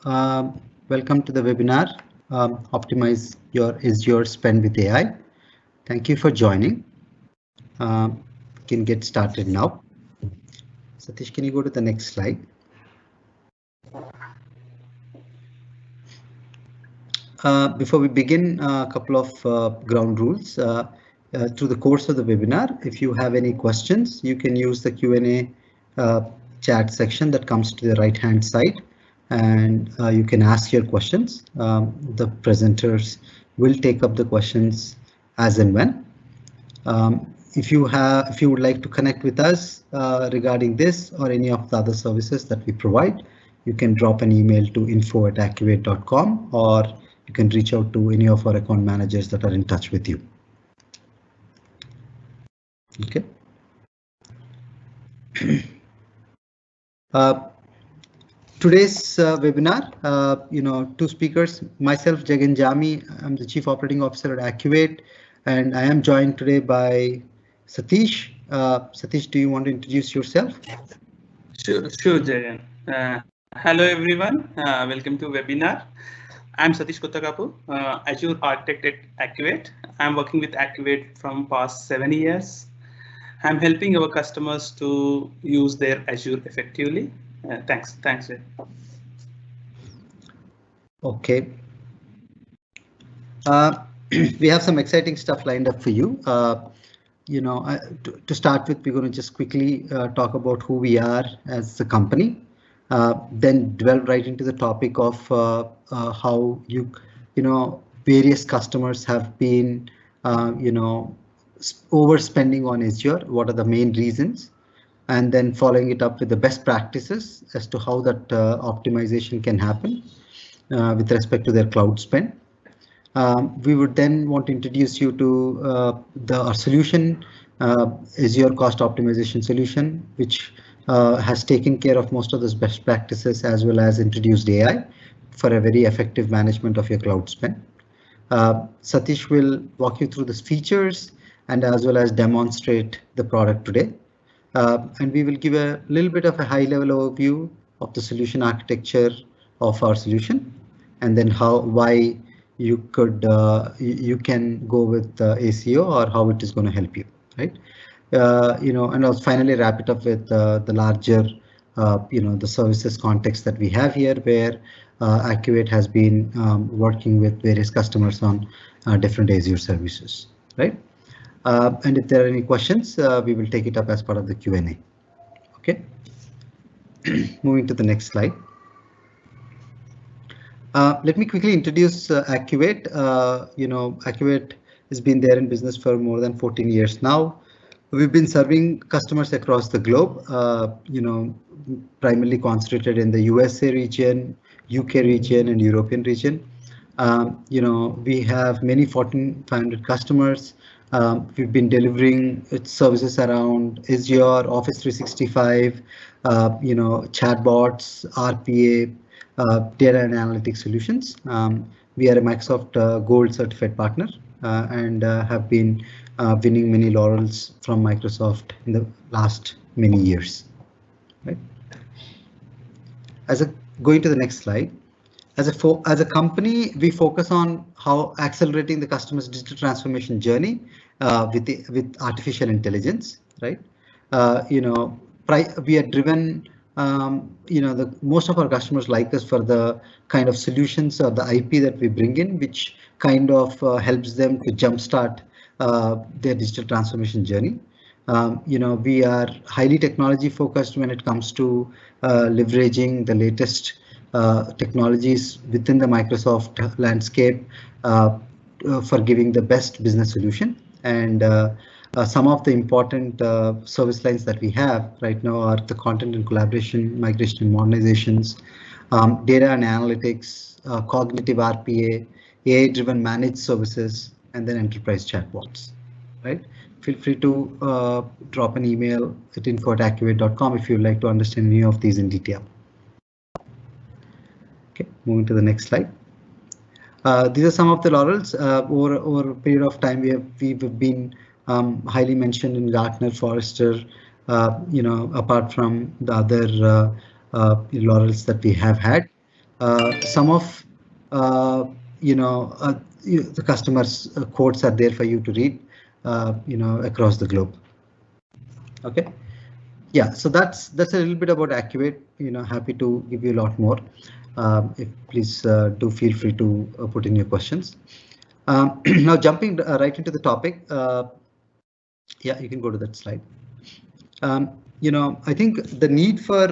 Welcome to the webinar, Optimize Your Azure Spend with AI. Thank you for joining. Can get started now. Satish, can you go to the next slide? Before we begin, a couple of ground rules. Through the course of the webinar, if you have any questions, you can use the Q&A chat section that comes to the right-hand side, and you can ask your questions. The presenters will take up the questions as and when. If you would like to connect with us regarding this or any of the other services that we provide, you can drop an email to info@acuvate.com, or you can reach out to any of our account managers that are in touch with you. Okay. Today's webinar, two speakers, myself, Jagan Jami, I'm the Chief Operating Officer at Acuvate, and I am joined today by Satish. Satish, do you want to introduce yourself? Sure, Jagan. Hello, everyone. Welcome to webinar. I'm Satish Kottakapu, Azure Architect at Acuvate. I'm working with Acuvate from past 7 years. I'm helping our customers to use their Azure effectively. Thanks. Jagan. Okay. We have some exciting stuff lined up for you. To start with, we're going to just quickly talk about who we are as a company, then delve right into the topic of how various customers have been, overspending on Azure. What are the main reasons? And then following it up with the best practices as to how that optimization can happen with respect to their cloud spend. We would then want to introduce you to our solution, Azure Cost Optimization Solution, which has taken care of most of those best practices as well as introduced AI for a very effective management of your cloud spend. Satish will walk you through the features and as well as demonstrate the product today. And we will give a little bit of a high-level overview of the solution architecture of our solution, and then why you can go with ACO or how it is going to help you, right? And I'll finally wrap it up with the larger, the services context that we have here, where Acuvate has been working with various customers on different Azure services, right? And if there are any questions, we will take it up as part of the Q&A. Okay. Moving to the next slide. Let me quickly introduce Acuvate. Acuvate has been there in business for more than 14 years now. We've been serving customers across the globe, primarily concentrated in the USA region, UK region, and European region. We have many Fortune 500 customers. We've been delivering its services around Azure, Office 365, chatbots, RPA, data and analytics solutions. We are a Microsoft Gold certified partner and have been winning many laurels from Microsoft in the last many years. Right. Going to the next slide. As a company, we focus on how accelerating the customer's digital transformation journey with artificial intelligence, right? We are driven. Most of our customers like us for the kind of solutions or the IP that we bring in, which kind of helps them to jumpstart their digital transformation journey. We are highly technology focused when it comes to leveraging the latest technologies within the Microsoft landscape for giving the best business solution. And some of the important service lines that we have right now are the content and collaboration, migration and modernizations, data and analytics, cognitive RPA, AI-driven managed services, and then enterprise chatbots. Right? Feel free to drop an email at info@acuvate.com if you'd like to understand any of these in detail. Okay, moving to the next slide. These are some of the laurels. Over a period of time, we've been highly mentioned in Gartner, Forrester, apart from the other laurels that we have had. Some of the customers' quotes are there for you to read, across the globe. Okay. Yeah, so that's a little bit about Acuvate. Happy to give you a lot more. If please do feel free to put in your questions. Now jumping right into the topic. Yeah, you can go to that slide. I think the need for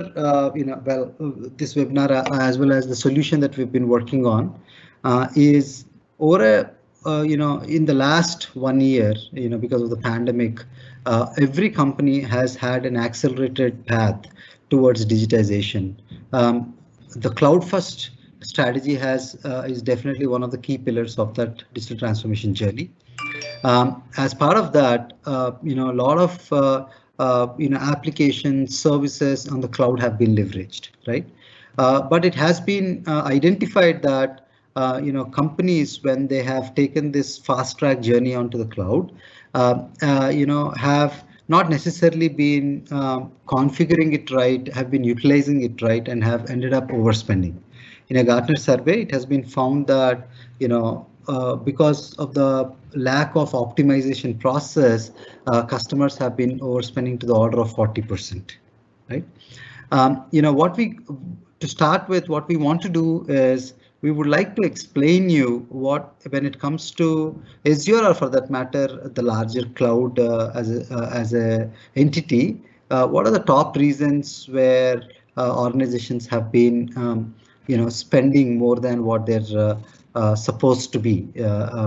this webinar as well as the solution that we've been working on is over in the last 1 year, because of the pandemic, every company has had an accelerated path towards digitization. The cloud first strategy is definitely one of the key pillars of that digital transformation journey. As part of that, a lot of applications, services on the cloud have been leveraged, right? But it has been identified that companies, when they have taken this fast track journey onto the cloud, have not necessarily been configuring it right, have been utilizing it right, and have ended up overspending. In a Gartner survey, it has been found that because of the lack of optimization process, customers have been overspending to the order of 40%, right? To start with, what we want to do is we would like to explain you when it comes to Azure, or for that matter, the larger cloud as a entity, what are the top reasons where organizations have been spending more than what they're supposed to be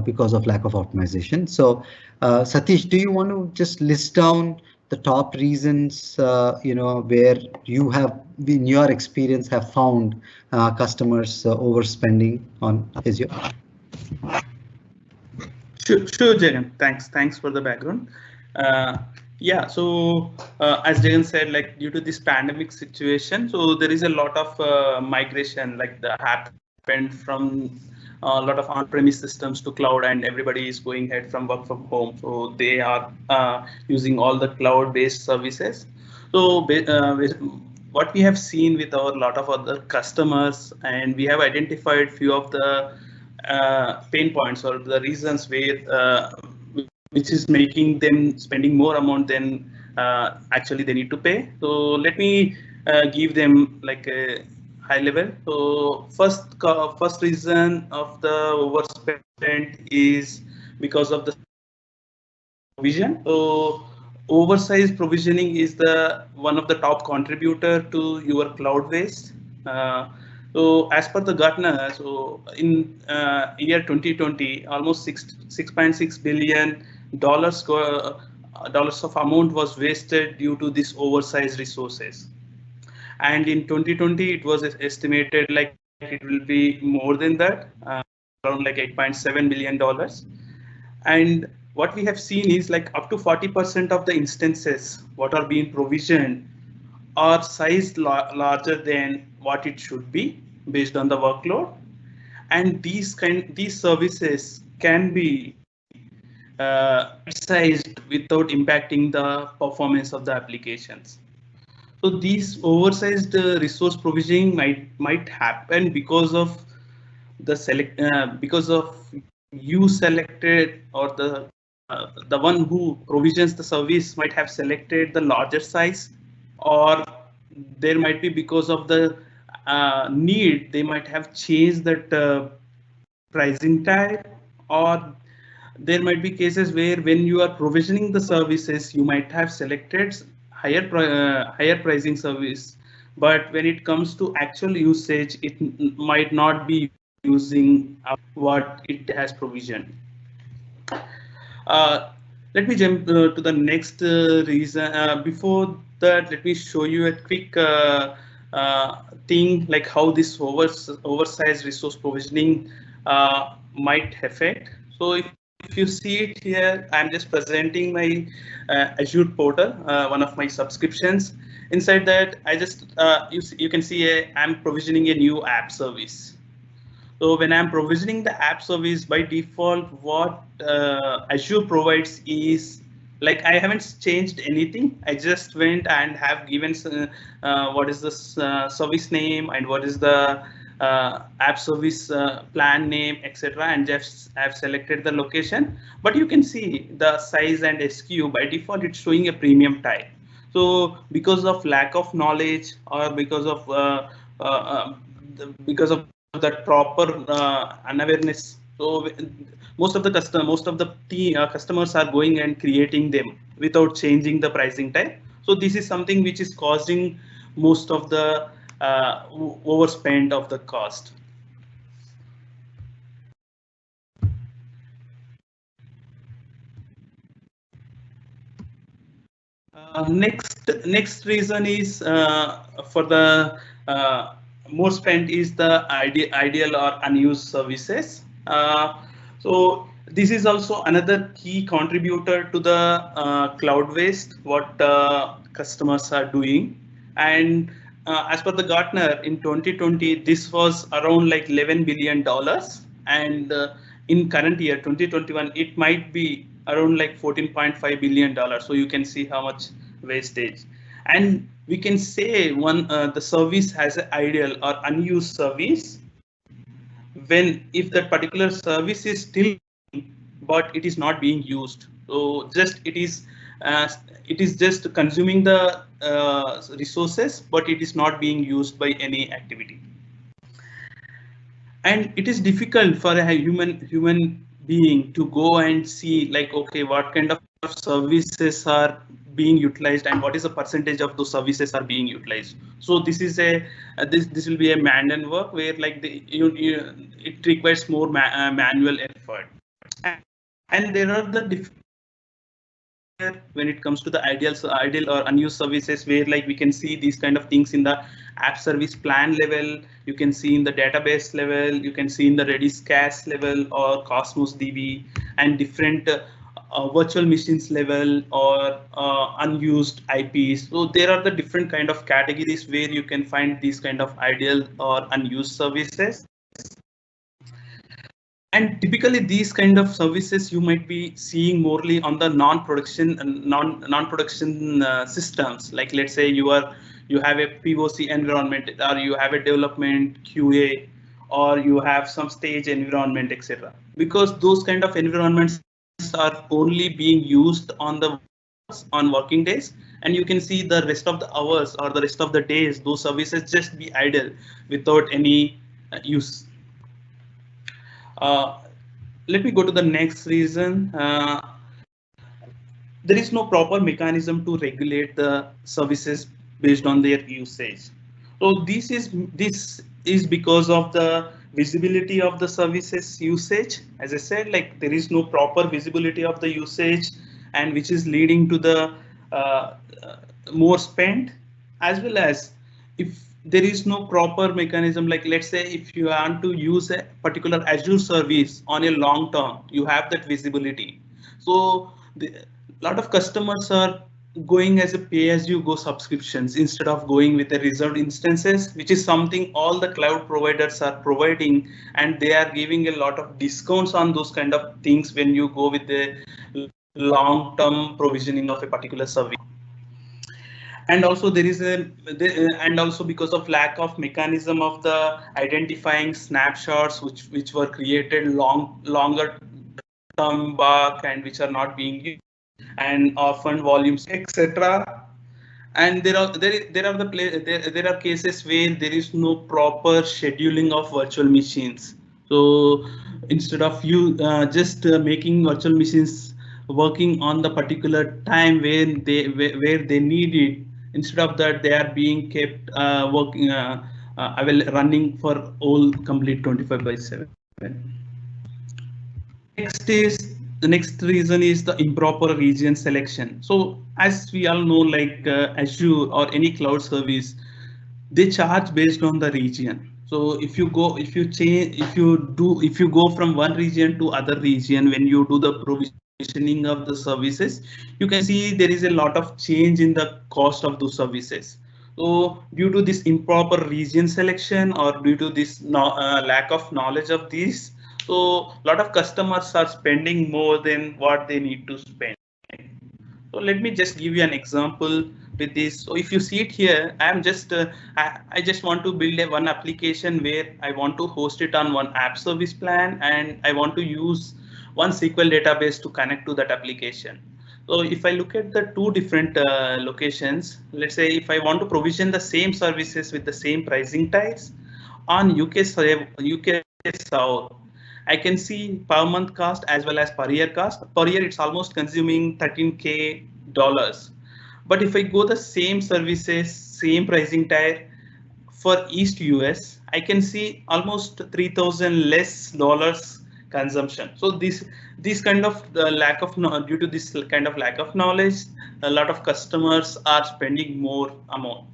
because of lack of optimization. So Satish, do you want to just list down the top reasons where you have, in your experience, have found customers overspending on Azure? Sure, Jagan. Thanks for the background. Yeah, so as Jagan said, like due to this pandemic situation, so there is a lot of migration, like that happened from a lot of on-premise systems to cloud, and everybody is going ahead from work from home. So they are using all the cloud-based services. So what we have seen with our lot of other customers, and we have identified few of the pain points or the reasons where which is making them spending more amount than actually they need to pay. So let me give them like a high level. So first reason of the overspend is because of the provision. So oversized provisioning is the one of the top contributor to your cloud waste. So as per the Gartner, so in year 2020, almost $6.6 billion dollars of amount was wasted due to this oversized resources. And in 2020, it was estimated like it will be more than that, around like $8.7 billion. And what we have seen is like up to 40% of the instances what are being provisioned are sized larger than what it should be based on the workload, and these services can be sized without impacting the performance of the applications. So these oversized resource provisioning might happen because of the because of you selected, or the one who provisions the service might have selected the larger size, or there might be because of the need, they might have changed that pricing tag, or there might be cases where when you are provisioning the services, you might have selected higher pricing service, but when it comes to actual usage, it might not be using what it has provisioned. Let me jump to the next reason. Before that, let me show you a quick thing, like how this oversized resource provisioning might affect. So if you see it here, I'm just presenting my Azure portal, one of my subscriptions. Inside that, I just you can see I'm provisioning a new app service. So when I'm provisioning the app service, by default, what Azure provides is, like, I haven't changed anything. I just went and have given what is the service name and what is the app service plan name, etc., and just have selected the location. But you can see the size and SKU by default it's showing a premium type. So because of lack of knowledge or because of that proper unawareness, so most of the customers are going and creating them without changing the pricing type. So this is something which is causing most of the overspend of the cost. Next reason is for the more spent is the ideal or unused services. So this is also another key contributor to the cloud waste what customers are doing. And as per the Gartner in 2020, this was around like $11 billion, and in current year 2021 it might be around like $14.5 billion. So you can see how much wastage. And we can say the service has an ideal or unused service when if that particular service is still but it is not being used. So just it is just consuming the resources, but it is not being used by any activity. And it is difficult for a human being to go and see like, okay, what kind of services are being utilized and what is the percentage of those services are being utilized. So this is a this will be a manual work where like it requires more manual effort. And there are the when it comes to the ideal or unused services, where like we can see these kind of things in the app service plan level, you can see in the database level, you can see in the Redis cache level or Cosmos DB, and different virtual machines level or unused IPs. So there are the different kind of categories where you can find these kind of ideal or unused services. And typically these kind of services you might be seeing morely on the non-production systems. Like let's say you have a POC environment, or you have a development QA, or you have some stage environment, etc. Because those kind of environments are only being used on working days, and you can see the rest of the hours or the rest of the days those services just be idle without any use. Let me go to the next reason. There is no proper mechanism to regulate the services based on their usage. So this is because of the visibility of the services usage. As I said, like there is no proper visibility of the usage, and which is leading to the more spend, as well as if there is no proper mechanism. Like let's say if you want to use a particular Azure service on a long term, you have that visibility. So a lot of customers are going as a pay-as-you-go subscriptions instead of going with the reserved instances, which is something all the cloud providers are providing, and they are giving a lot of discounts on those kind of things when you go with the long-term provisioning of a particular service. And also there is and also because of lack of mechanism of the identifying snapshots which were created longer term back and which are not being used, and often volumes, etc. And there are cases where there is no proper scheduling of virtual machines. So instead of you just making virtual machines working on the particular time where they need it, instead of that they are being kept working running for all complete 25/7. The next reason is the improper region selection. So as we all know, like Azure or any cloud service, they charge based on the region. So if you go from one region to other region, when you do the provisioning of the services, you can see there is a lot of change in the cost of those services. So due to this improper region selection, or due to this lack of knowledge of these, so a lot of customers are spending more than what they need to spend. So let me just give you an example with this. So if you see it here, I'm just I just want to build one application where I want to host it on one app service plan, and I want to use one SQL database to connect to that application. So if I look at the two different locations, let's say if I want to provision the same services with the same pricing types on UK South, I can see per month cost as well as per year cost. Per year, it's almost consuming $13K. But if I go the same services, same pricing tier for East US, I can see almost 3,000 less dollars consumption. So this kind of lack of due to this kind of lack of knowledge, a lot of customers are spending more amount.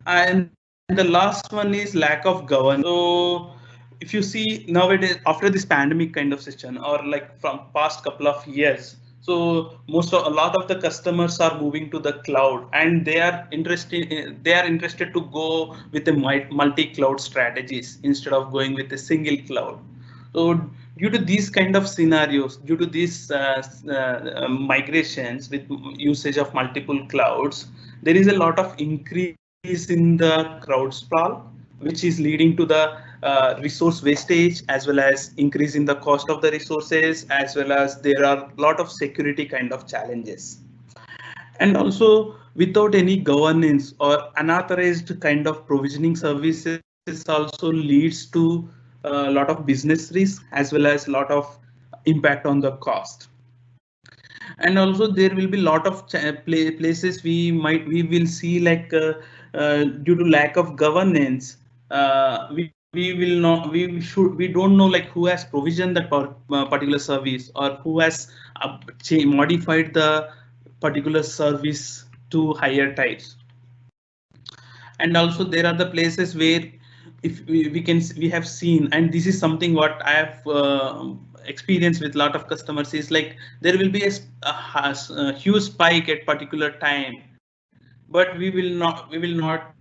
And the last one is lack of governance. So if you see nowadays after this pandemic kind of situation, or like from past couple of years, so a lot of the customers are moving to the cloud, and they are interested to go with the multi-cloud strategies instead of going with a single cloud. So due to these kind of scenarios, due to these migrations with usage of multiple clouds, there is a lot of increase in the crowd sprawl, which is leading to the resource wastage, as well as increase in the cost of the resources, as well as there are a lot of security kind of challenges. And also, without any governance or unauthorized kind of provisioning services also leads to a lot of business risk, as well as a lot of impact on the cost. And also there will be a lot of places we will see like due to lack of governance, we don't know like who has provisioned that particular service, or who has modified the particular service to higher types. And also there are the places where if we have seen, and this is something what I have experience with a lot of customers, is like there will be a huge spike at particular time, but we will not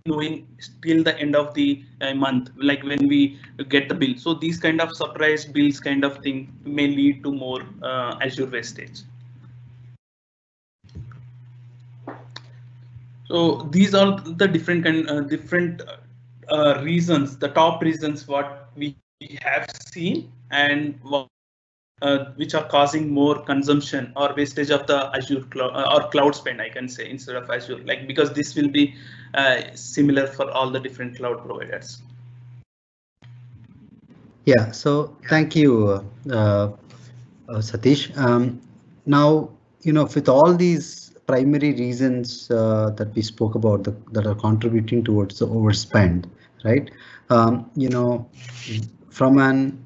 knowing till the end of the month, like when we get the bill. So these kind of surprise bills kind of thing may lead to more Azure wastage. So these are the different reasons, the top reasons what we have seen, and which are causing more consumption or wastage of the Azure cloud or cloud spend, I can say, instead of Azure, like because this will be similar for all the different cloud providers. Yeah, so thank you, Satish. Now, with all these primary reasons that we spoke about that are contributing towards the overspend, right? From an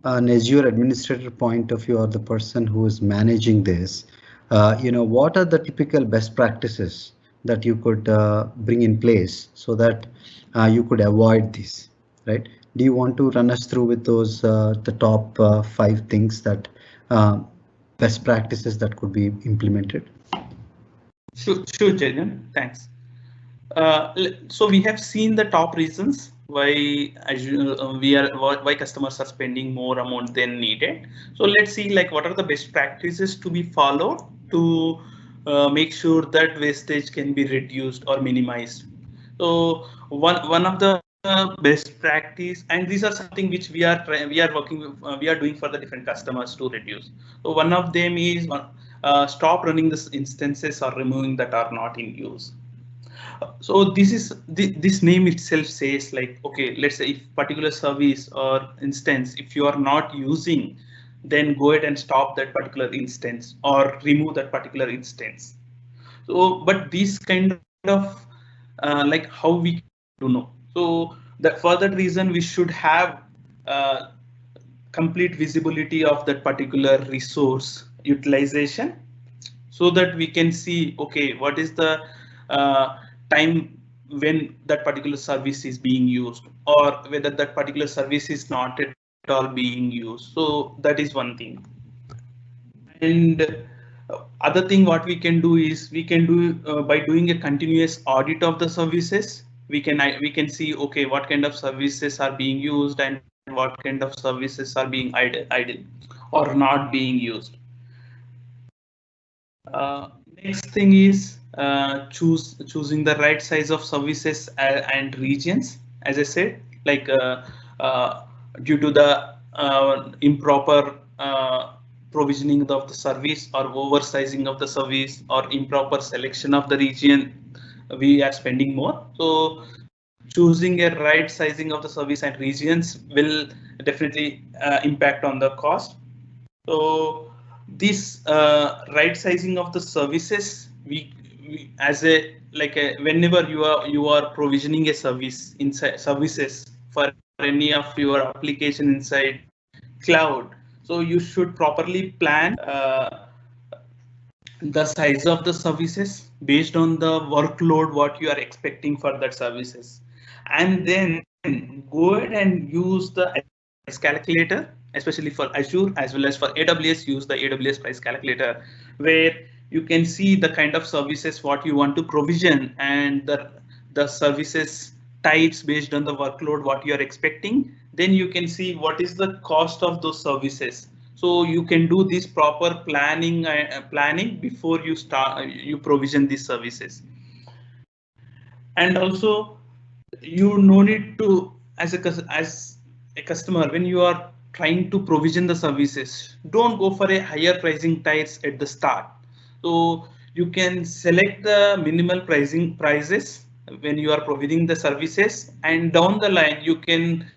Azure administrator point of view, or the person who is managing this, what are the typical best practices that you could bring in place so that you could avoid this, right? Do you want to run us through with those the top 5 things that best practices that could be implemented? Sure, Jagan. Thanks. So we have seen the top reasons why why customers are spending more amount than needed. So let's see like what are the best practices to be followed to make sure that wastage can be reduced or minimized. So one of the best practice, and these are something which we are doing for the different customers to reduce. So one of them is stop running this instances or removing that are not in use. So this name itself says like, okay, let's say if particular service or instance, if you are not using, then go ahead and stop that particular instance or remove that particular instance. So, but these kind of like how we do know. So that for that reason, we should have complete visibility of that particular resource utilization, so that we can see, okay, what is the time when that particular service is being used, or whether that particular service is not at all being used. So that is one thing. And other thing what we can do is we can do by doing a continuous audit of the services. We can see, okay, what kind of services are being used and what kind of services are being idle or not being used. Next thing is choosing the right size of services and regions. As I said, like due to the improper provisioning of the service or oversizing of the service or improper selection of the region, we are spending more. So choosing a right sizing of the service and regions will definitely impact on the cost. So this right sizing of the services, we as a whenever you are provisioning a service inside services for any of your application inside cloud, so you should properly plan the size of the services based on the workload what you are expecting for that services, and then go ahead and use the price calculator, especially for Azure as well as for AWS. Use the AWS price calculator where you can see the kind of services what you want to provision and the services types based on the workload what you are expecting. Then you can see what is the cost of those services. So you can do this proper planning before you provision these services. And also you no need to, as a customer, when you are trying to provision the services, don't go for a higher pricing tiers at the start. So you can select the minimal prices when you are providing the services, and down the line you can,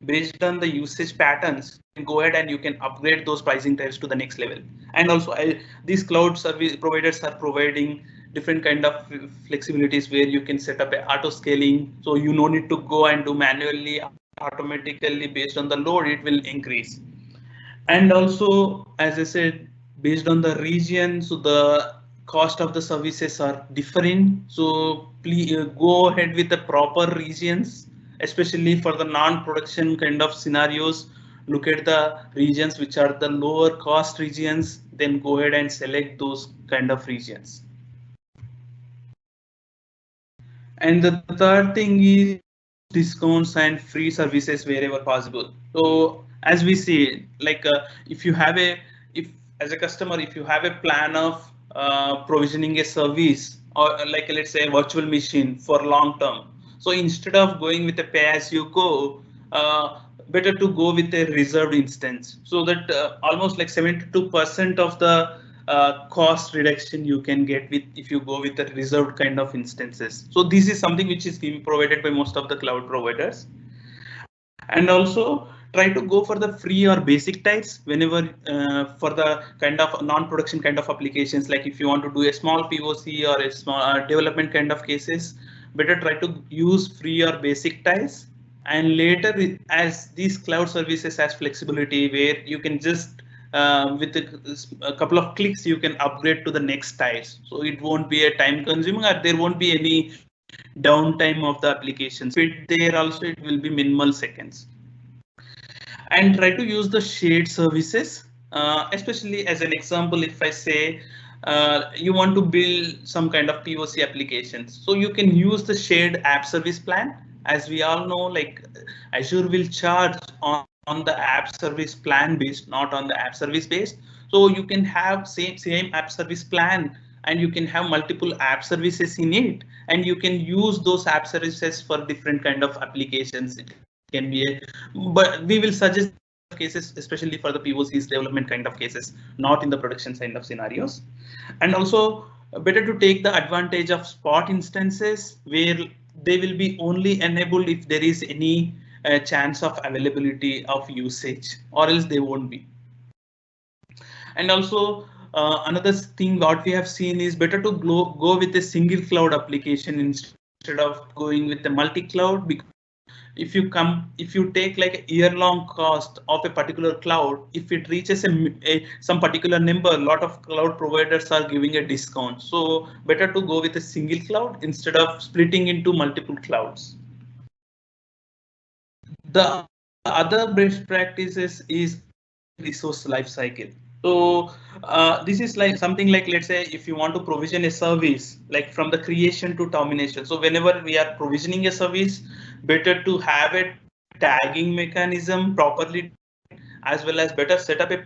based on the usage patterns, go ahead and you can upgrade those pricing tiers to the next level. And also these cloud service providers are providing different kind of flexibilities where you can set up a auto scaling, so you no need to go and do manually. Automatically based on the load it will increase. And also, as I said, based on the region, so the cost of the services are different. So please go ahead with the proper regions, especially for the non-production kind of scenarios. Look at the regions which are the lower cost regions, then go ahead and select those kind of regions. And the third thing is discounts and free services wherever possible. So as we see, like if you have if as a customer, if you have a plan of provisioning a service, or like let's say a virtual machine for long term, so instead of going with a pay as you go, better to go with a reserved instance, so that almost like 72% of the cost reduction you can get with if you go with the reserved kind of instances. So this is something which is being provided by most of the cloud providers. And also try to go for the free or basic types whenever for the kind of non-production kind of applications, like if you want to do a small POC or a small development kind of cases, better try to use free or basic types. And later, as these cloud services has flexibility where you can just with a couple of clicks you can upgrade to the next tiles, so it won't be a time consuming or there won't be any downtime of the applications. There also it will be minimal seconds. And try to use the shared services, especially as an example, if I say you want to build some kind of POC applications, so you can use the shared app service plan. As we all know, like Azure will charge on the app service plan based, not on the app service based. So you can have same app service plan, and you can have multiple app services in it, and you can use those app services for different kind of applications. It can be but we will suggest cases, especially for the POCs development kind of cases, not in the production kind of scenarios. And also better to take the advantage of spot instances where they will be only enabled if there is any chance of availability of usage, or else they won't be. And also another thing what we have seen is better to go with a single cloud application instead of going with the multi-cloud, because if you take like a year-long cost of a particular cloud, if it reaches some particular number, a lot of cloud providers are giving a discount. So better to go with a single cloud instead of splitting into multiple clouds. The other best practices is resource life cycle. So this is like something like, let's say if you want to provision a service, like from the creation to termination. So whenever we are provisioning a service, better to have a tagging mechanism properly, as well as better set up a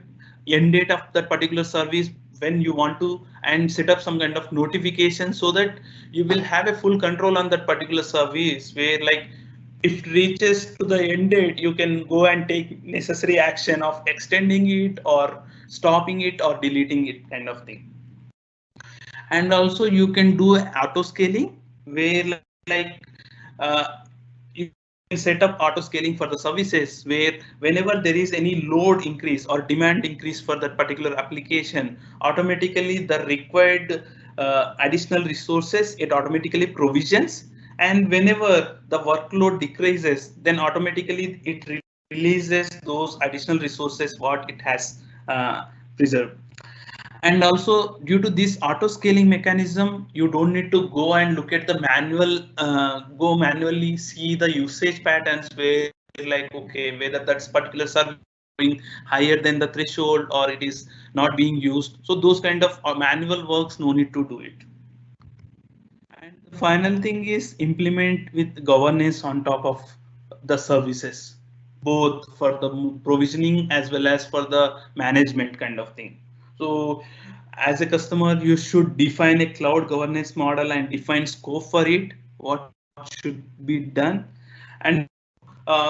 end date of that particular service when you want to, and set up some kind of notification so that you will have a full control on that particular service, where like if it reaches to the end date, you can go and take necessary action of extending it or stopping it or deleting it, kind of thing. And also you can do auto scaling, where like you can set up auto scaling for the services, where whenever there is any load increase or demand increase for that particular application, automatically the required additional resources it automatically provisions, and whenever the workload decreases, then automatically it releases those additional resources what it has preserved. And also due to this auto scaling mechanism, you don't need to go and look at the go manually see the usage patterns, where like, okay, whether that's particular service being higher than the threshold or it is not being used. So those kind of manual works, no need to do it. And the final thing is implement with governance on top of the services, both for the provisioning as well as for the management, kind of thing. So as a customer, you should define a cloud governance model and define scope for it, what should be done. And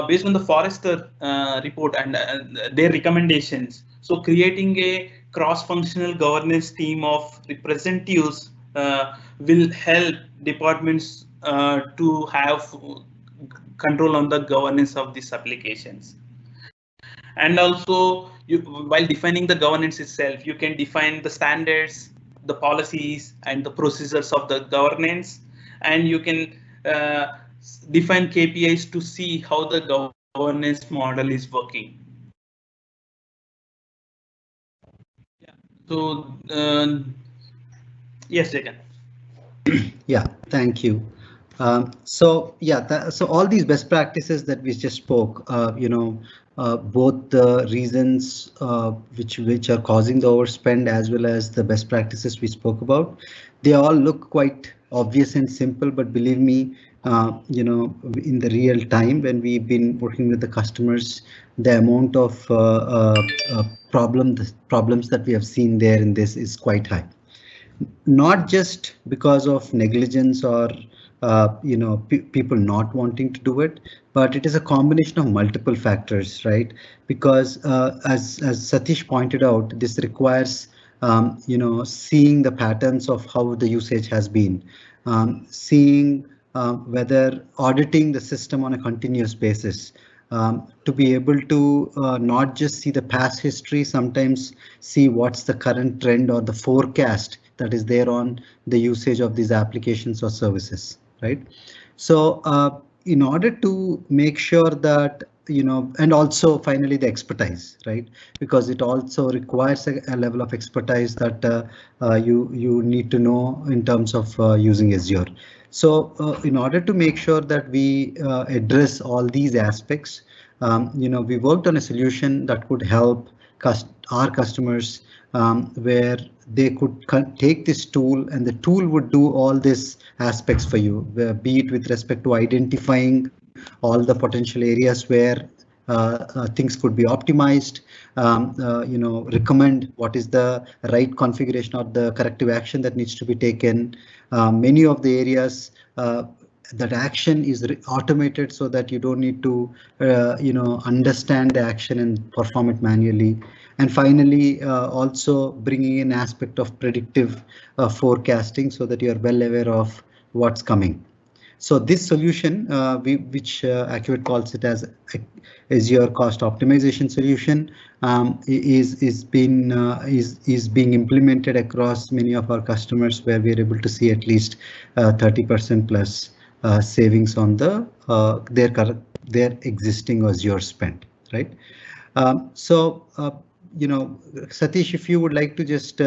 based on the Forrester report and their recommendations, so creating a cross-functional governance team of representatives will help departments to have control on the governance of these applications. And also, while defining the governance itself, you can define the standards, the policies, and the procedures of the governance, and you can define KPIs to see how the governance model is working. Yeah. So, yes, Jagan. Yeah, thank you. So all these best practices that we just spoke, both the reasons which are causing the overspend as well as the best practices we spoke about, they all look quite obvious and simple, but believe me, in the real time when we've been working with the customers, the amount of problems that we have seen there in this is quite high. Not just because of negligence or people not wanting to do it, but it is a combination of multiple factors, right? Because as Satish pointed out, this requires seeing the patterns of how the usage has been, seeing whether auditing the system on a continuous basis, to be able to not just see the past history, sometimes see what's the current trend or the forecast that is there on the usage of these applications or services, right? So in order to make sure that, and also finally the expertise, right? Because it also requires a level of expertise that you need to know in terms of using Azure. So in order to make sure that we address all these aspects, we worked on a solution that could help our customers where they could take this tool and the tool would do all these aspects for you, be it with respect to identifying all the potential areas where things could be optimized, recommend what is the right configuration or the corrective action that needs to be taken. Many of the areas that action is automated so that you don't need to, understand the action and perform it manually. And finally, also bringing in aspect of predictive forecasting so that you are well aware of what's coming. So this solution, which Accuvate calls it as Azure Cost Optimization Solution, is being implemented across many of our customers, where we are able to see at least 30% plus savings on the their existing Azure spend, right? Satish, if you would like to just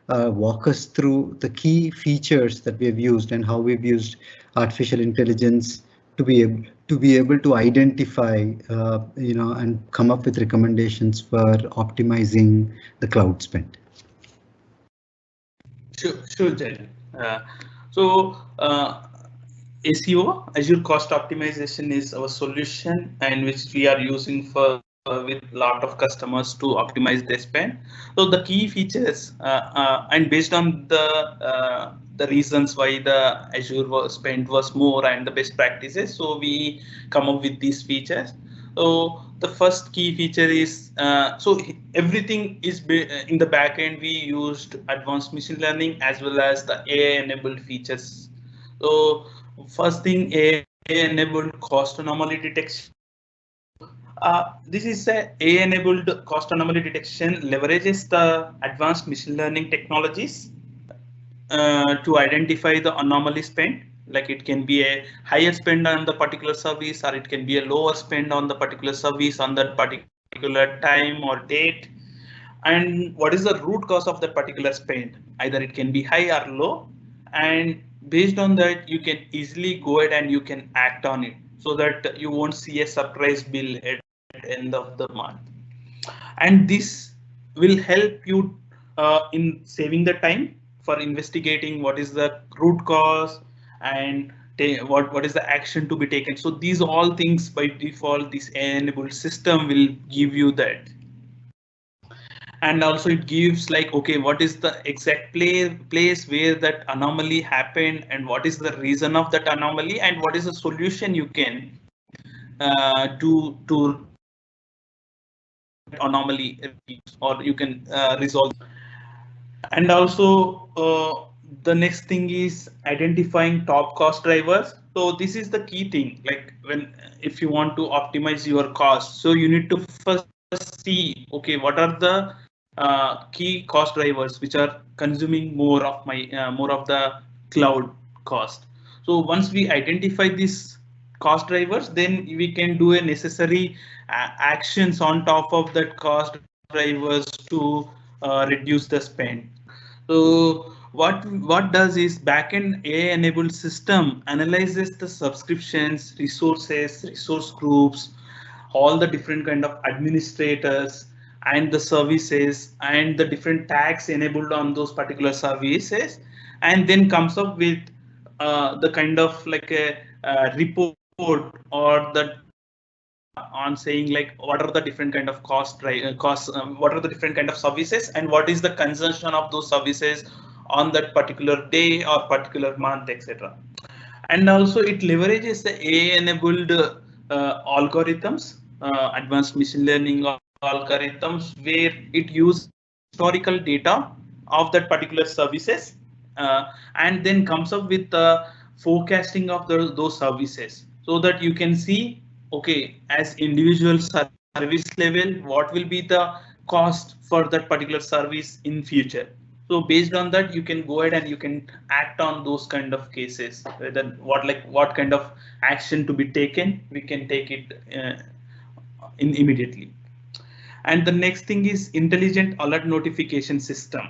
walk us through the key features that we have used and how we've used artificial intelligence to be able to identify, and come up with recommendations for optimizing the cloud spend. Sure, Jayan. ACO, Azure Cost Optimization, is our solution, and which we are using for with lot of customers to optimize their spend. So the key features and based on the reasons why the Azure spend was more and the best practices, so we come up with these features. So the first key feature is so everything is in the back end. We used advanced machine learning as well as the AI enabled features. So first thing, AI enabled cost anomaly detection. This is a AI-enabled cost anomaly detection leverages the advanced machine learning technologies to identify the anomaly spend. Like it can be a higher spend on the particular service, or it can be a lower spend on the particular service on that particular time or date. And what is the root cause of that particular spend? Either it can be high or low, and based on that, you can easily go ahead and you can act on it so that you won't see a surprise bill at end of the month. And this will help you in saving the time for investigating what is the root cause and what is the action to be taken. So these all things by default, this enabled system will give you that. And also it gives like, okay, what is the exact place where that anomaly happened, and what is the reason of that anomaly, and what is the solution you can to anomaly, or you can resolve. And also the next thing is identifying top cost drivers. So this is the key thing, like when if you want to optimize your cost, so you need to first see, okay, what are the key cost drivers which are consuming more of my more of the cloud cost. So once we identify these cost drivers, then we can do a necessary actions on top of that cost drivers to reduce the spend. So what does is backend AI enabled system analyzes the subscriptions, resources, resource groups, all the different kind of administrators and the services and the different tags enabled on those particular services, and then comes up with the kind of like a report or the on saying like what are the different kind of what are the different kind of services, and what is the consumption of those services on that particular day or particular month, etc. And also it leverages the AI enabled algorithms, advanced machine learning algorithms, where it uses historical data of that particular services and then comes up with the forecasting of those services, so that you can see, okay, as individual service level, what will be the cost for that particular service in future. So based on that, you can go ahead and you can act on those kind of cases. Whether what kind of action to be taken, we can take it immediately. And the next thing is intelligent alert notification system.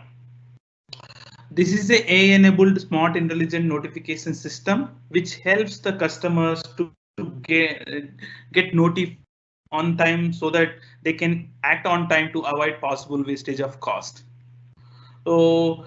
This is a AI-enabled smart intelligent notification system which helps the customers to get notified on time so that they can act on time to avoid possible wastage of cost. So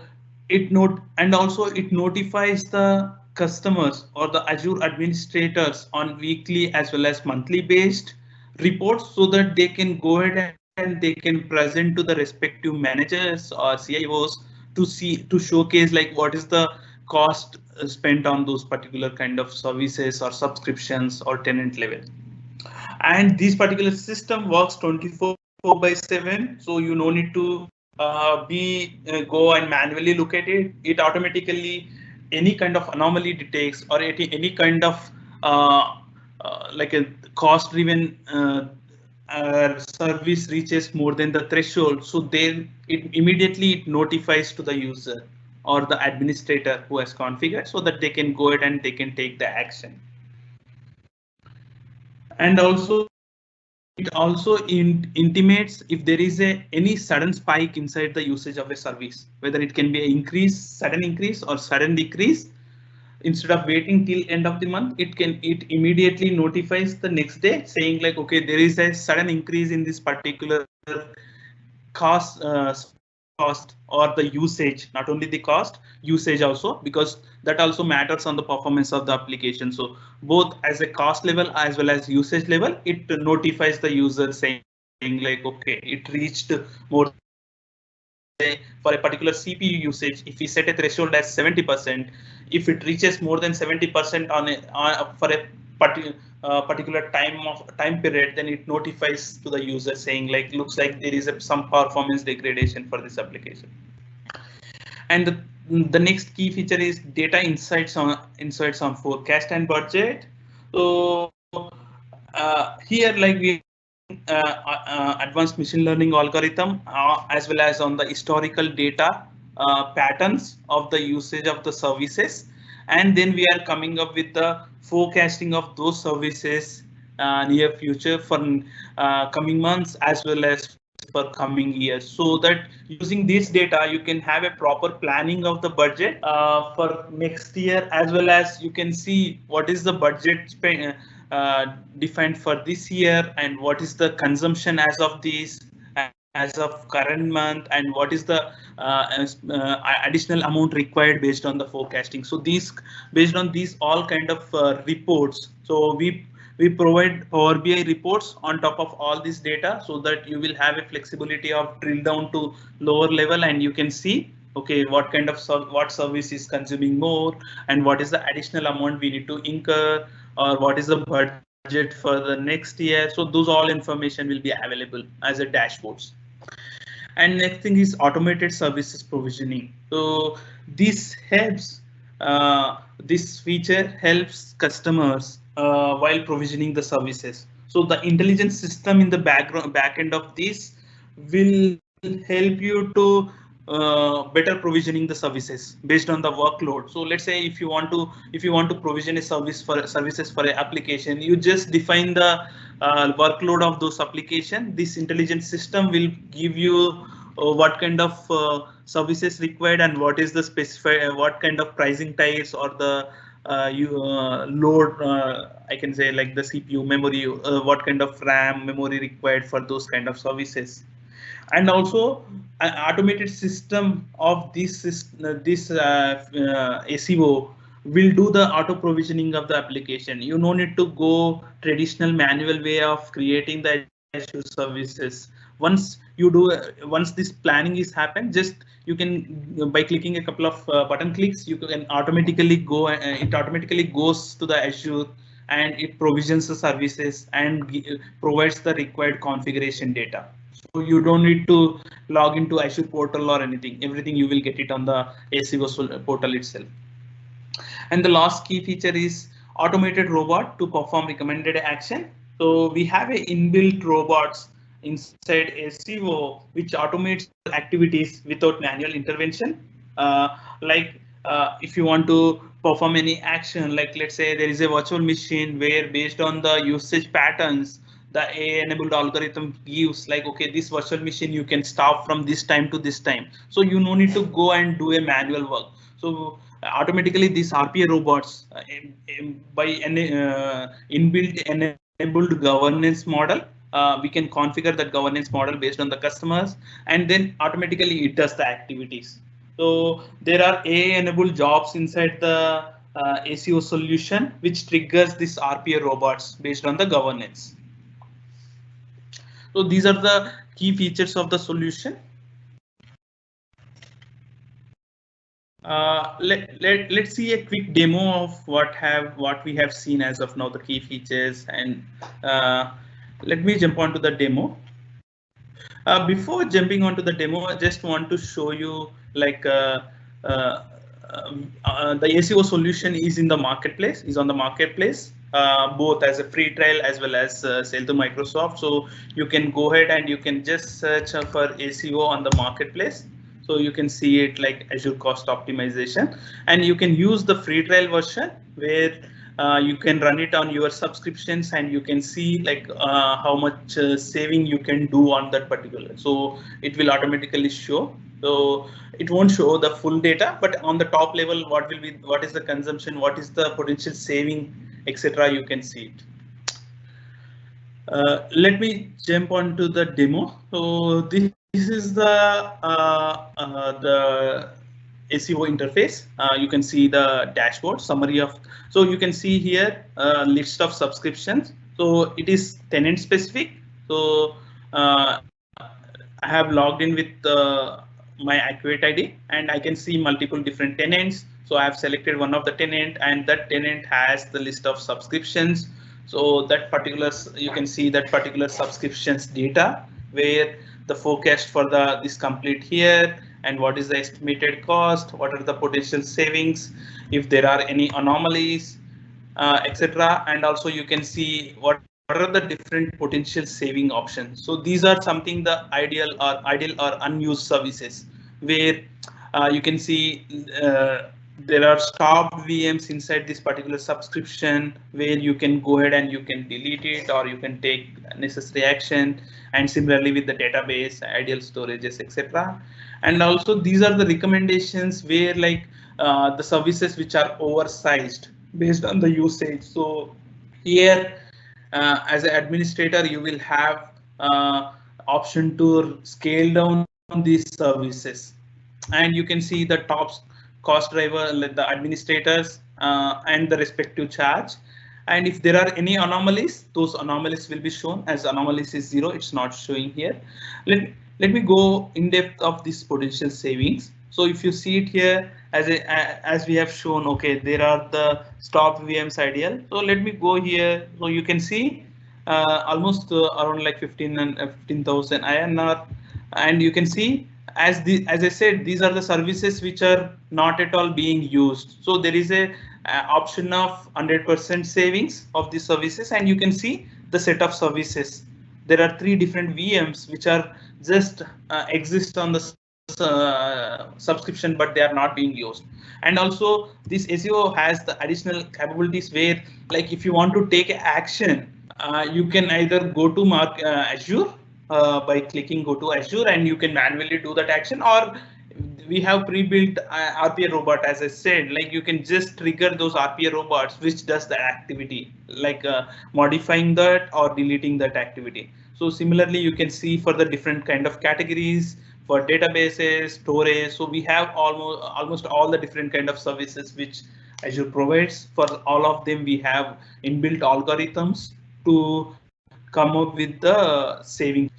it notifies the customers or the Azure administrators on weekly as well as monthly based reports, so that they can go ahead and they can present to the respective managers or CIOs to showcase like what is the cost spent on those particular kind of services or subscriptions or tenant level. And this particular system works 24/7, so you no need to go and manually look at it. It automatically any kind of anomaly detects, or any kind of like a cost driven service reaches more than the threshold, so then it immediately notifies to the user or the administrator who has configured, so that they can go ahead and they can take the action. And also it also intimates if there is any sudden spike inside the usage of a service, whether it can be an sudden increase or sudden decrease. Instead of waiting till end of the month, it immediately notifies the next day saying like, okay, there is a sudden increase in this particular cost or the usage, not only the cost, usage also, because that also matters on the performance of the application. So both as a cost level as well as usage level, it notifies the user saying like, okay, it reached more than 70%. Say for a particular CPU usage, if we set a threshold as 70%, if it reaches more than 70% for a particular time period, then it notifies to the user saying like, looks like there is some performance degradation for this application. And the next key feature is data insights on forecast and budget. So here, like, we advanced machine learning algorithm as well as on the historical data patterns of the usage of the services, and then we are coming up with the forecasting of those services near future for coming months as well as for coming years, so that using this data you can have a proper planning of the budget for next year, as well as you can see what is the budget defined for this year and what is the consumption as of current month, and what is the additional amount required based on the forecasting. So these, based on these all kind of reports, so we provide Power BI reports on top of all this data, so that you will have a flexibility of drill down to lower level, and you can see, okay, what kind of what service is consuming more, and what is the additional amount we need to incur, or what is the budget for the next year. So those all information will be available as a dashboards. And next thing is automated services provisioning. So this helps, this feature helps customers while provisioning the services. So the intelligent system in the back end of this will help you to better provisioning the services based on the workload. So let's say if you want to provision a services for an application, you just define the workload of those application. This intelligent system will give you what kind of services required, and what is the specified what kind of pricing types, or the load, I can say, like the CPU memory, what kind of RAM memory required for those kind of services. And also an automated system of this ACO will do the auto provisioning of the application. You no need to go traditional manual way of creating the Azure services. Once this planning is happened, just you can, by clicking a couple of button clicks, you can automatically go, it automatically goes to the Azure and it provisions the services and provides the required configuration data. So you don't need to log into Azure portal or anything. Everything you will get it on the ACO portal itself. And the last key feature is automated robot to perform recommended action. So we have a inbuilt robots inside ACO which automates activities without manual intervention. If you want to perform any action, like let's say there is a virtual machine where based on the usage patterns, the AI-enabled algorithm gives like, okay, this virtual machine you can stop from this time to this time. So you no need to go and do a manual work. So automatically these RPA robots by inbuilt enabled governance model, we can configure that governance model based on the customers, and then automatically it does the activities. So there are AI-enabled jobs inside the ACO solution which triggers this RPA robots based on the governance. So these are the key features of the solution. Let's see a quick demo of what we have seen as of now, the key features, and let me jump onto the demo. Before jumping onto the demo, I just want to show you like the ACO solution is in the marketplace, on the marketplace, both as a free trial as well as sale to Microsoft. So you can go ahead and you can just search for ACO on the marketplace. So you can see it like Azure Cost Optimization, and you can use the free trial version where you can run it on your subscriptions, and you can see like how much saving you can do on that particular. So it will automatically show. So it won't show the full data, but on the top level, what is the consumption, what is the potential saving, etc. You can see it. Let me jump onto the demo. So this is the SEO interface. You can see the dashboard summary of. So you can see here list of subscriptions. So it is tenant specific. So I have logged in with my Activate ID and I can see multiple different tenants. So I have selected one of the tenant and that tenant has the list of subscriptions. So that particular, you can see that particular subscriptions data where the forecast for the this complete here and what is the estimated cost, what are the potential savings, if there are any anomalies, etc. And also you can see what are the different potential saving options. So these are something the ideal or unused services where you can see there are stopped VMs inside this particular subscription where you can go ahead and you can delete it or you can take necessary action, and similarly with the database, ideal storages, etc. And also these are the recommendations where like the services which are oversized based on the usage. So here as an administrator you will have option to scale down these services, and you can see the top cost driver, the administrators and the respective charge. And if there are any anomalies, those anomalies will be shown as anomalies is 0. It's not showing here. Let me go in depth of this potential savings. So if you see it here as we have shown, okay, there are the stop VMs ideal. So let me go here. So you can see almost around like 15,000 INR, and you can see as I said, these are the services which are not at all being used. So there is a option of 100% savings of these services, and you can see the set of services. There are 3 different VMs which are just exist on the subscription, but they are not being used. And also this SEO has the additional capabilities where like if you want to take action, you can either go to Azure by clicking go to Azure and you can manually do that action, or we have pre-built RPA robot. As I said, like you can just trigger those RPA robots which does the activity, like modifying that or deleting that activity. So similarly you can see for the different kind of categories for databases, storage. So we have almost all the different kind of services which Azure provides. For all of them we have inbuilt algorithms to come up with the saving.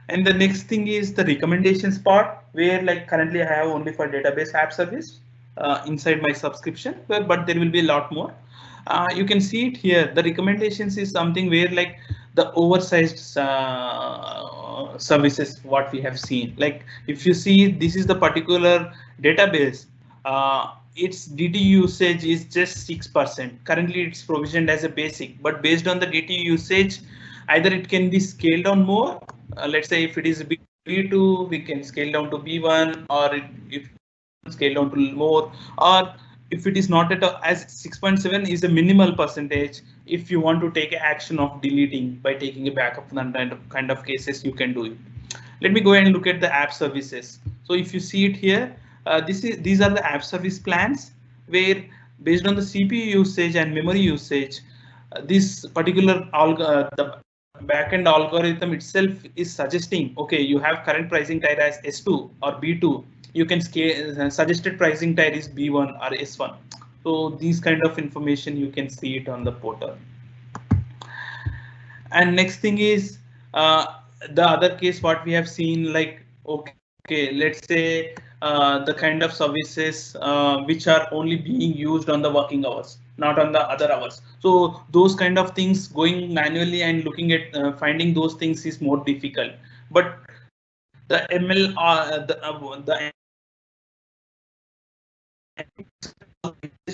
And the next thing is the recommendations part, where like currently I have only for database app service inside my subscription, but there will be a lot more. You can see it here. The recommendations is something where like the oversized services what we have seen. Like if you see this is the particular database, its DT usage is just 6%. Currently it's provisioned as a basic, but based on the DT usage, either it can be scaled down more. Let's say if it is B2, we can scale down to B1, or if scale down to more, or if it is not at all, as 6.7 is a minimal percentage. If you want to take action of deleting by taking a backup, kind of cases you can do it. Let me go and look at the app services. So if you see it here, these are the app service plans where based on the CPU usage and memory usage, this particular the backend algorithm itself is suggesting, okay, you have current pricing tier as S2 or B2. You can scale suggested pricing tier is B1 or S1. So these kind of information you can see it on the portal. And next thing is the other case what we have seen, like okay, let's say the kind of services which are only being used on the working hours, not on the other hours. So those kind of things going manually and looking at finding those things is more difficult. But the ML the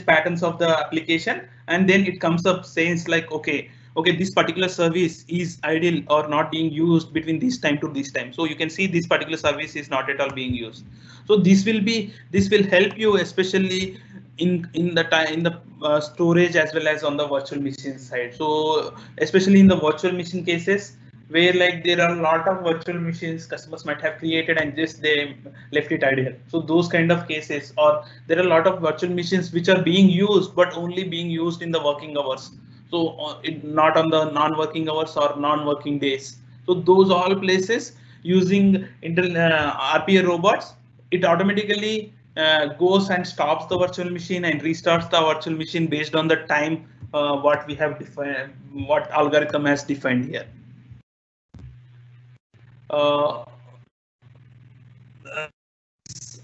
patterns of the application, and then it comes up saying like okay, this particular service is idle or not being used between this time to this time. So you can see this particular service is not at all being used. So this will help you, especially in the storage as well as on the virtual machine side. So especially in the virtual machine cases, where like there are a lot of virtual machines customers might have created and just they left it idle. So those kind of cases, or there are a lot of virtual machines which are being used but only being used in the working hours. So not on the non-working hours or non-working days. So those all places using RPA robots, it automatically goes and stops the virtual machine and restarts the virtual machine based on the time what we have defined, what algorithm has defined here.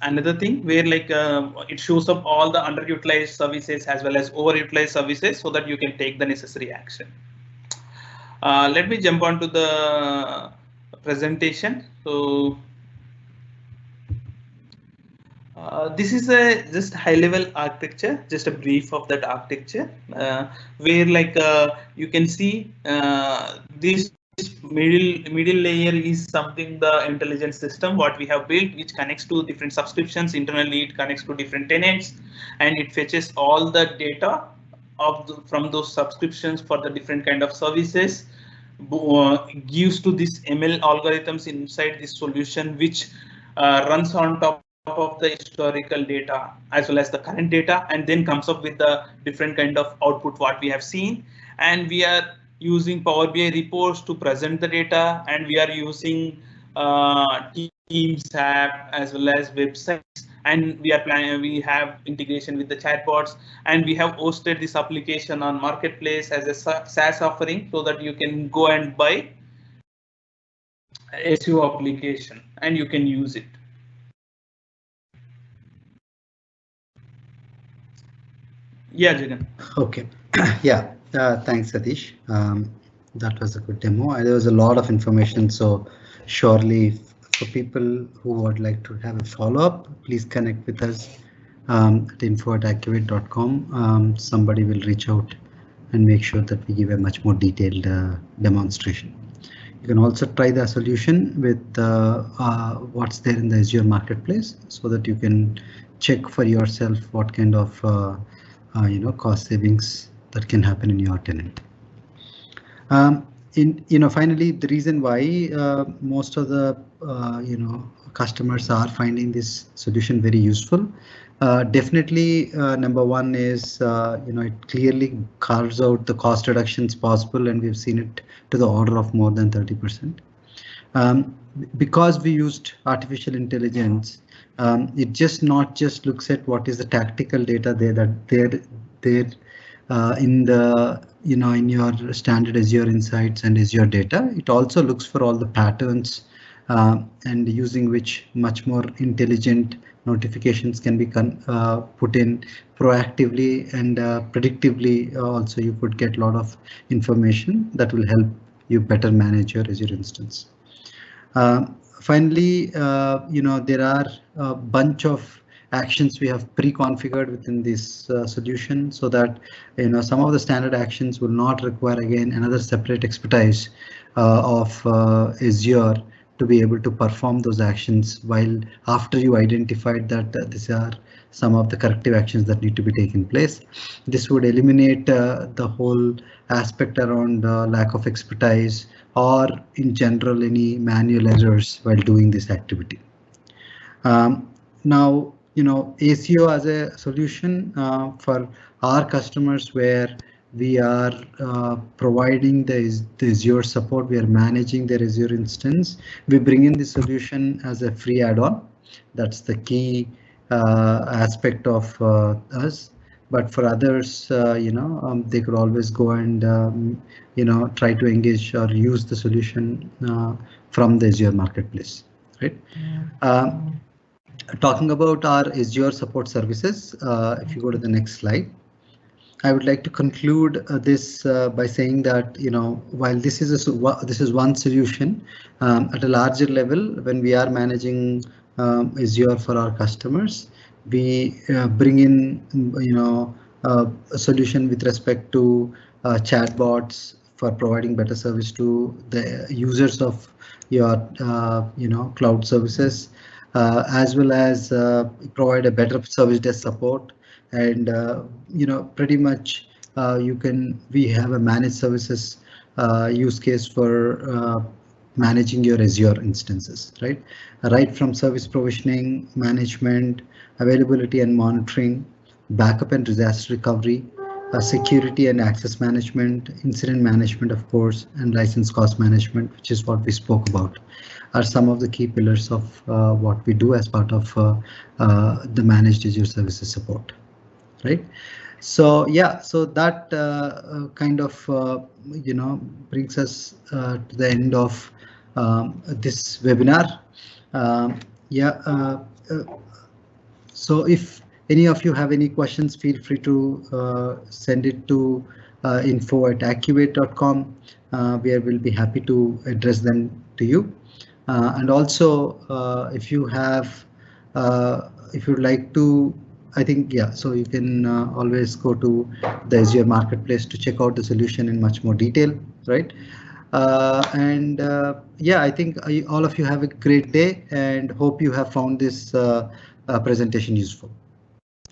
Another thing where like it shows up all the underutilized services as well as overutilized services so that you can take the necessary action. Let me jump on to the presentation. So this is a just high level architecture, just a brief of that architecture, where like you can see this middle layer is something the intelligence system what we have built, which connects to different subscriptions. Internally it connects to different tenants and it fetches all the data of from those subscriptions for the different kind of services, gives to this ML algorithms inside this solution, which runs on top of the historical data as well as the current data, and then comes up with the different kind of output what we have seen. And we are using Power BI reports to present the data, and we are using Teams app as well as websites, and we are planning, we have integration with the chatbots, and we have hosted this application on marketplace as a SaaS offering so that you can go and buy SEO application and you can use it. Yeah, Jagan. Okay. Yeah. Thanks, Satish. That was a good demo. There was a lot of information, so surely for people who would like to have a follow-up, please connect with us at info@accuvate.com. Somebody will reach out and make sure that we give a much more detailed demonstration. You can also try the solution with what's there in the Azure Marketplace so that you can check for yourself what kind of cost savings that can happen in your tenant. Finally, the reason why most of the customers are finding this solution very useful, definitely number one is it clearly carves out the cost reductions possible, and we've seen it to the order of more than 30%. Because we used artificial intelligence, it just not just looks at what is the tactical data there that there in the in your standard Azure Insights and Azure data. It also looks for all the patterns and using which much more intelligent notifications can be put in proactively and predictively. Also, you could get a lot of information that will help you better manage your Azure instance. Finally, there are a bunch of actions we have pre-configured within this solution so that some of the standard actions will not require again another separate expertise of Azure to be able to perform those actions, while after you identified that these are some of the corrective actions that need to be taken place. This would eliminate the whole aspect around lack of expertise or in general any manual errors while doing this activity. Now, ACO as a solution for our customers where we are providing the Azure support, we are managing their Azure instance. We bring in the solution as a free add-on. That's the key aspect of us. But for others, they could always go and try to engage or use the solution from the Azure Marketplace, right? Talking about our Azure support services, if you go to the next slide, I would like to conclude this by saying that while this is one solution, at a larger level, when we are managing Azure for our customers, we bring in a solution with respect to chatbots for providing better service to the users of your cloud services, as well as provide a better service desk support. And pretty much we have a managed services use case for managing your Azure instances, right from service provisioning, management, availability and monitoring, backup and disaster recovery, security and access management, incident management, of course, and license cost management, which is what we spoke about, are some of the key pillars of what we do as part of the managed Azure services support, right? So yeah, so that kind of brings us to the end of this webinar. So if any of you have any questions, feel free to send it to info@accuvate.com, where we'll be happy to address them to you. And also, if you have, if you'd like to, I think, yeah, so you can always go to the Azure Marketplace to check out the solution in much more detail, right? Yeah, I think all of you have a great day and hope you have found this presentation useful.